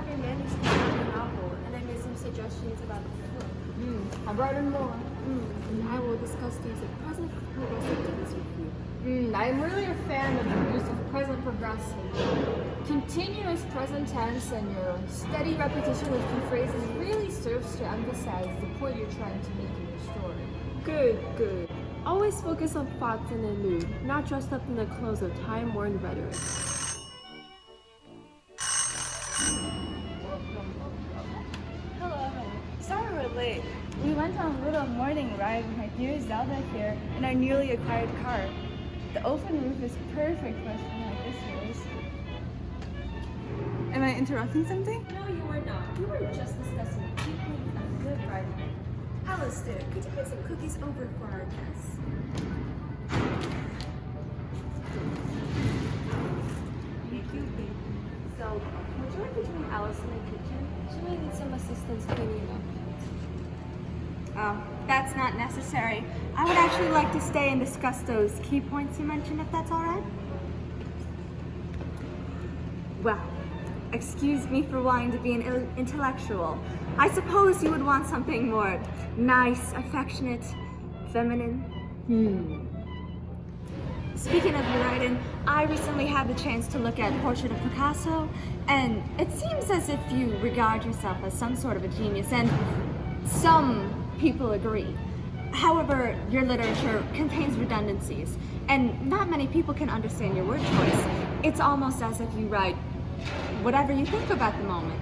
have your manuscript of your novel, and I made some suggestions about the book. I've written more. And I will discuss the use of present progressive tense with you. I'm really a fan of the use of present progressive. Continuous present tense and your steady repetition with key phrases really serves to emphasize the point you're trying to make in your story. Good. Always focus on thoughts and their mood, not dressed up in the clothes of time-worn rhetoric. Hello. Sorry we're late. We went on a little morning ride with my dear Zelda here in our newly acquired car. The open roof is perfect for a thing like this yours. Am I interrupting something? No, you were not. We were just discussing the key points of good writing. Alistair, could you bring some cookies over for our guests? Thank you. So, would you like to join Alice in the kitchen? She may need some assistance cleaning up. Oh, that's not necessary. I would actually like to stay and discuss those key points you mentioned, if that's all right. Well, excuse me for wanting to be an intellectual. I suppose you would want something more nice, affectionate, feminine. Speaking of your writing, I recently had the chance to look at Portrait of Picasso, and it seems as if you regard yourself as some sort of a genius, and some people agree. However, your literature contains redundancies, and not many people can understand your word choice. It's almost as if you write whatever you think of at the moment.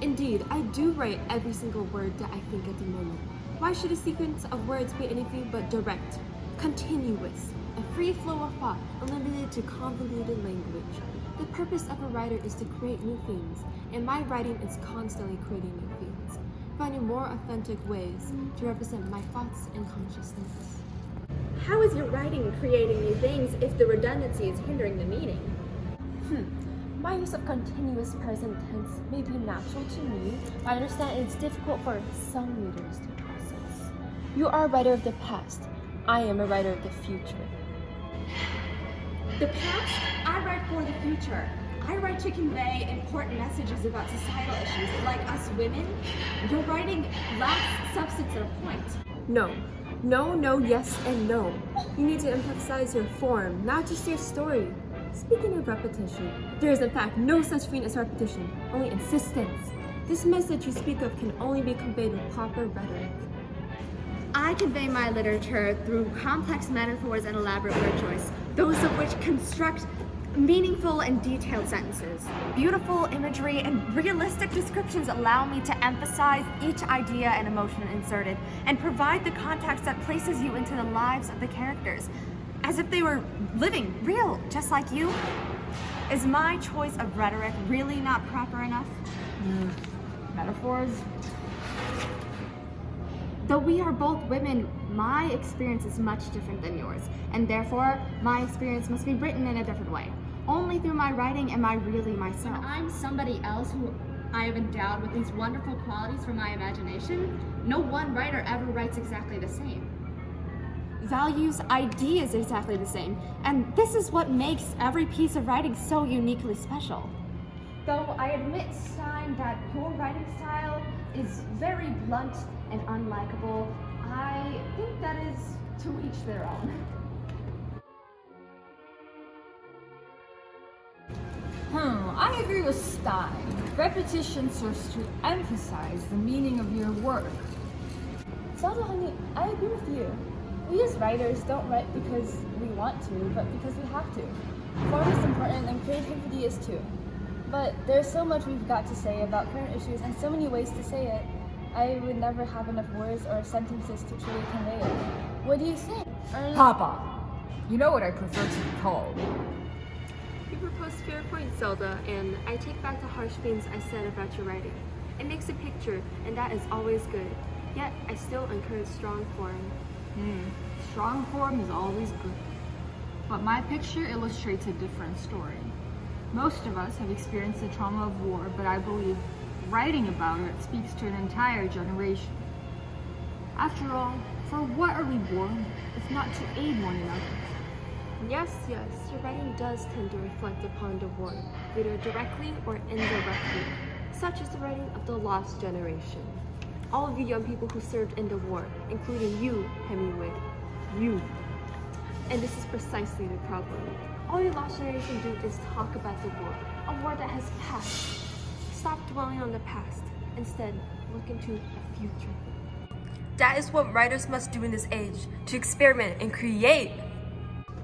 Indeed, I do write every single word that I think at the moment. Why should a sequence of words be anything but direct, continuous, a free flow of thought, unlimited to convoluted language? The purpose of a writer is to create new themes, and my writing is constantly creating new themes, finding more authentic ways to represent my thoughts and consciousness. How is your writing creating new things if the redundancy is hindering the meaning? My use of continuous present tense may be natural to me, but I understand it's difficult for some readers to process. You are a writer of the past. I am a writer of the future. The past? I write for the future. I write to convey important messages about societal issues like us women. Your writing lacks substance and a point. No, yes, and no. You need to emphasize your form, not just your story. Speaking of repetition, there is in fact no such thing as repetition, only insistence. This message you speak of can only be conveyed with proper rhetoric. I convey my literature through complex metaphors and elaborate word choice, those of which construct meaningful and detailed sentences. Beautiful imagery and realistic descriptions allow me to emphasize each idea and emotion inserted and provide the context that places you into the lives of the characters, as if they were living, real, just like you. Is my choice of rhetoric really not proper enough? Metaphors? Though we are both women, my experience is much different than yours, and therefore my experience must be written in a different way. Only through my writing am I really myself. When I'm somebody else who I have endowed with these wonderful qualities from my imagination, no one writer ever writes exactly the same. Values, ideas exactly the same, and this is what makes every piece of writing so uniquely special. Though I admit, Stein, that your writing style is very blunt and unlikable, I think that is to each their own. I agree with Stein. Repetition serves to emphasize the meaning of your work. Zelda, honey, I agree with you. We as writers don't write because we want to, but because we have to. Form is important and creativity is too. But there's so much we've got to say about current issues and so many ways to say it. I would never have enough words or sentences to truly convey it. What do you think, Ernest? Papa, you know what I prefer to be called. You propose fair points, Zelda, and I take back the harsh things I said about your writing. It makes a picture, and that is always good. Yet, I still encourage strong form. Strong form is always good. But my picture illustrates a different story. Most of us have experienced the trauma of war, but I believe writing about it speaks to an entire generation. After all, for what are we born, if not to aid one another? Yes, your writing does tend to reflect upon the war, either directly or indirectly. such as the writing of the lost generation. All of you young people who served in the war, including you, Hemingway. You. And this is precisely the problem. All your lost generation do is talk about the war, a war that has passed. Stop dwelling on the past. Instead, look into the future. That is what writers must do in this age, to experiment and create.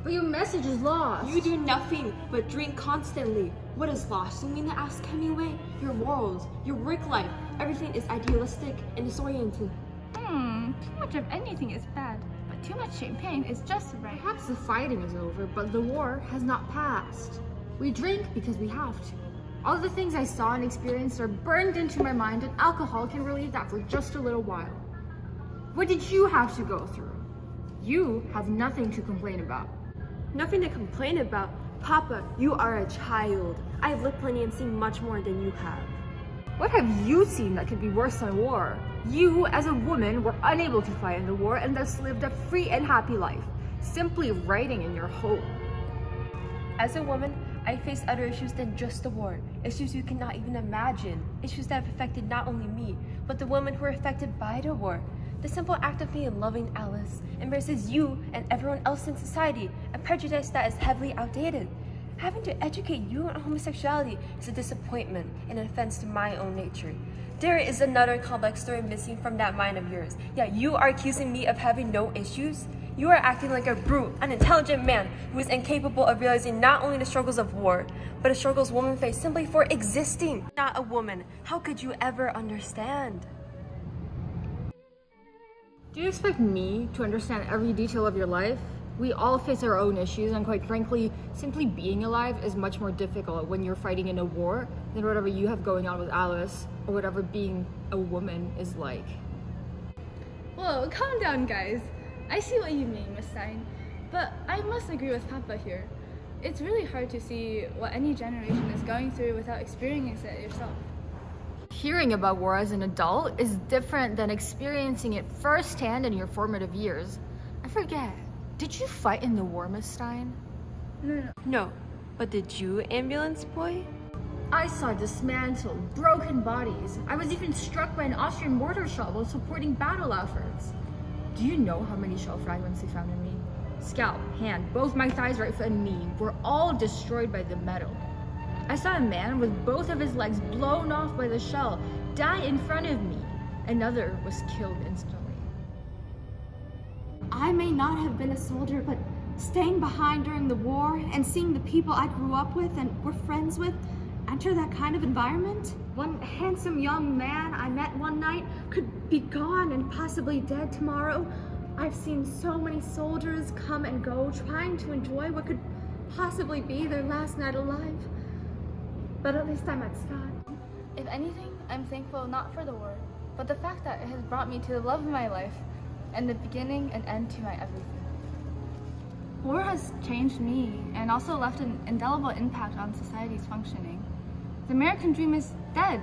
But your message is lost. You do nothing but drink constantly. What is lost, you mean to ask, Hemingway? Your morals, your work life, everything is idealistic and disoriented. Too much of anything is bad, but too much champagne is just right. Perhaps the fighting is over, but the war has not passed. We drink because we have to. All the things I saw and experienced are burned into my mind, and alcohol can relieve that for just a little while. What did you have to go through? You have nothing to complain about. Nothing to complain about. Papa, you are a child. I have lived plenty and seen much more than you have. What have you seen that could be worse than war? You, as a woman, were unable to fight in the war and thus lived a free and happy life, simply writing in your home. As a woman, I faced other issues than just the war. Issues you cannot even imagine. Issues that have affected not only me, but the women who were affected by the war. The simple act of me loving Alice embraces you and everyone else in society, a prejudice that is heavily outdated. Having to educate you on homosexuality is a disappointment and an offense to my own nature. There is another complex story missing from that mind of yours. Yet you are accusing me of having no issues? You are acting like a brute, unintelligent man who is incapable of realizing not only the struggles of war, but the struggles women face simply for existing. Not a woman. How could you ever understand? Do you expect me to understand every detail of your life? We all face our own issues, and quite frankly, simply being alive is much more difficult when you're fighting in a war than whatever you have going on with Alice, or whatever being a woman is like. Whoa, calm down, guys. I see what you mean, Miss Stein, but I must agree with Papa here. It's really hard to see what any generation is going through without experiencing it yourself. Hearing about war as an adult is different than experiencing it firsthand in your formative years. I forget, did you fight in the war, Miss Stein? No, but did you, ambulance boy? I saw dismantled, broken bodies. I was even struck by an Austrian mortar shell while supporting battle efforts. Do you know how many shell fragments they found in me? Scalp, hand, both my thighs, right foot, and knee were all destroyed by the metal. I saw a man with both of his legs blown off by the shell die in front of me. Another was killed instantly. I may not have been a soldier, but staying behind during the war and seeing the people I grew up with and were friends with enter that kind of environment? One handsome young man I met one night could be gone and possibly dead tomorrow. I've seen so many soldiers come and go, trying to enjoy what could possibly be their last night alive. But at least I'm at Scott. If anything, I'm thankful not for the war, but the fact that it has brought me to the love of my life and the beginning and end to my everything. War has changed me and also left an indelible impact on society's functioning. The American dream is dead.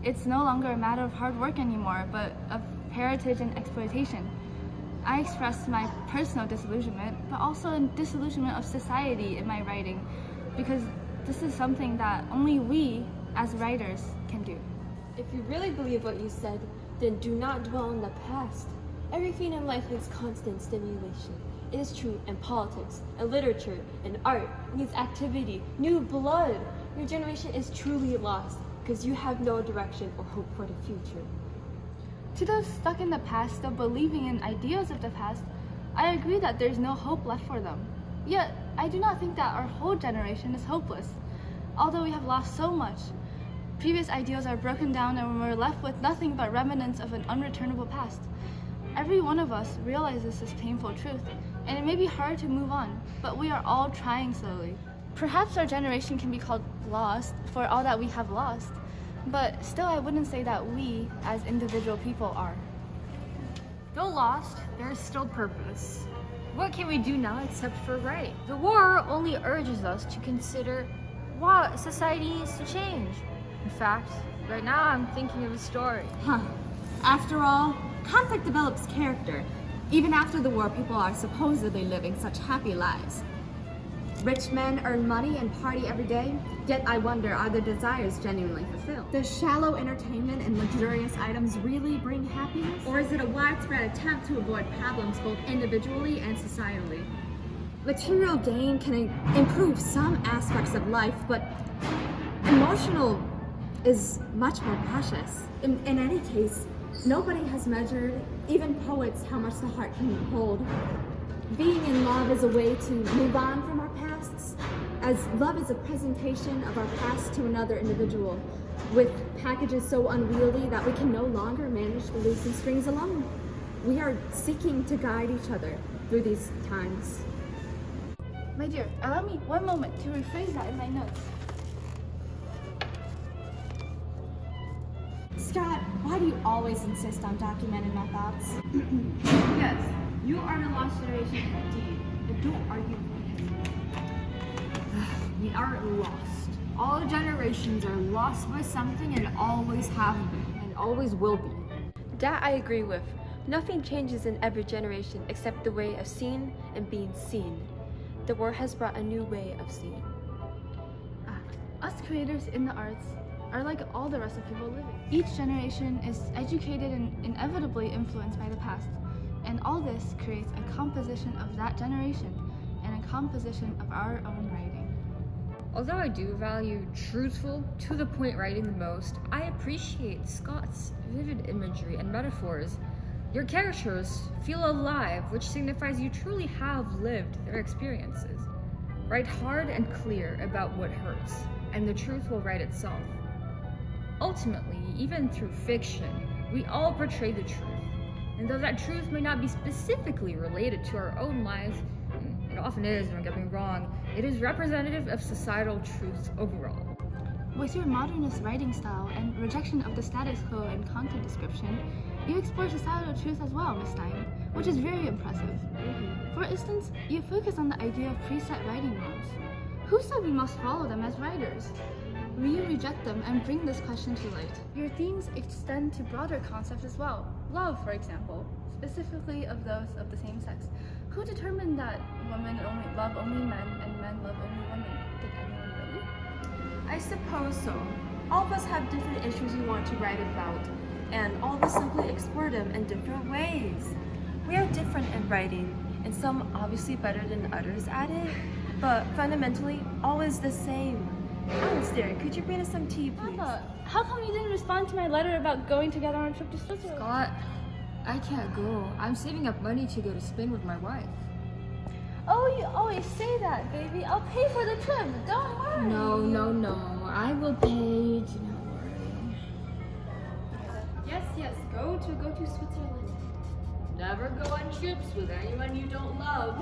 It's no longer a matter of hard work anymore, but of heritage and exploitation. I express my personal disillusionment, but also a disillusionment of society in my writing, because this is something that only we, as writers, can do. If you really believe what you said, then do not dwell on the past. Everything in life needs constant stimulation. It is true in politics, in literature, in art. It needs activity, new blood. Your generation is truly lost because you have no direction or hope for the future. To those stuck in the past, still believing in ideas of the past, I agree that there's no hope left for them. Yet, I do not think that our whole generation is hopeless. Although we have lost so much, previous ideals are broken down and we're left with nothing but remnants of an unreturnable past. Every one of us realizes this painful truth, and it may be hard to move on, but we are all trying slowly. Perhaps our generation can be called lost for all that we have lost, but still I wouldn't say that we, as individual people, are. Though lost, there is still purpose. What can we do now except for write? The war only urges us to consider what society needs to change. In fact, right now I'm thinking of a story. After all, conflict develops character. Even after the war, people are supposedly living such happy lives. Rich men earn money and party every day, yet I wonder, are their desires genuinely fulfilled? Does shallow entertainment and luxurious items really bring happiness? Or is it a widespread attempt to avoid problems both individually and societally? Material gain can improve some aspects of life, but emotional is much more precious. In any case, nobody has measured, even poets, how much the heart can hold. Being in love is a way to move on from our pasts, as love is a presentation of our past to another individual, with packages so unwieldy that we can no longer manage the loosened strings alone. We are seeking to guide each other through these times. My dear, allow me one moment to rephrase that in my notes. Scott, why do you always insist on documenting my thoughts? Yes, you are the lost generation indeed, and don't argue with me. We aren't lost. All generations are lost by something and always have been, and always will be. That I agree with. Nothing changes in every generation except the way of seeing and being seen. The war has brought a new way of seeing. Us creators in the arts are like all the rest of people living. Each generation is educated and inevitably influenced by the past, and all this creates a composition of that generation and a composition of our own writing. Although I do value truthful, to-the-point writing the most, I appreciate Scott's vivid imagery and metaphors. Your characters feel alive, which signifies you truly have lived their experiences. Write hard and clear about what hurts, and the truth will write itself. Ultimately, even through fiction, we all portray the truth. And though that truth may not be specifically related to our own lives, it often is, don't get me wrong, it is representative of societal truths overall. With your modernist writing style and rejection of the status quo in content description, you explore societal truth as well, Miss Stein, which is very impressive. For instance, you focus on the idea of preset writing norms. Who said we must follow them as writers? You reject them and bring this question to light. Your themes extend to broader concepts as well. Love, for example, specifically of those of the same sex. Who determined that women love only men and men love only women? Did anyone really? I suppose so. All of us have different issues we want to write about, and all of us simply explore them in different ways. We are different in writing, and some obviously better than others at it, but fundamentally, all is the same. Ernest, could you bring us some tea, please? Papa, how come you didn't respond to my letter about going together on a trip to Switzerland? Scott, I can't go. I'm saving up money to go to Spain with my wife. Oh, you always say that, baby. I'll pay for the trip. Don't worry. No. I will pay. Do not worry. Yes, go to Switzerland. Never go on trips with anyone you don't love.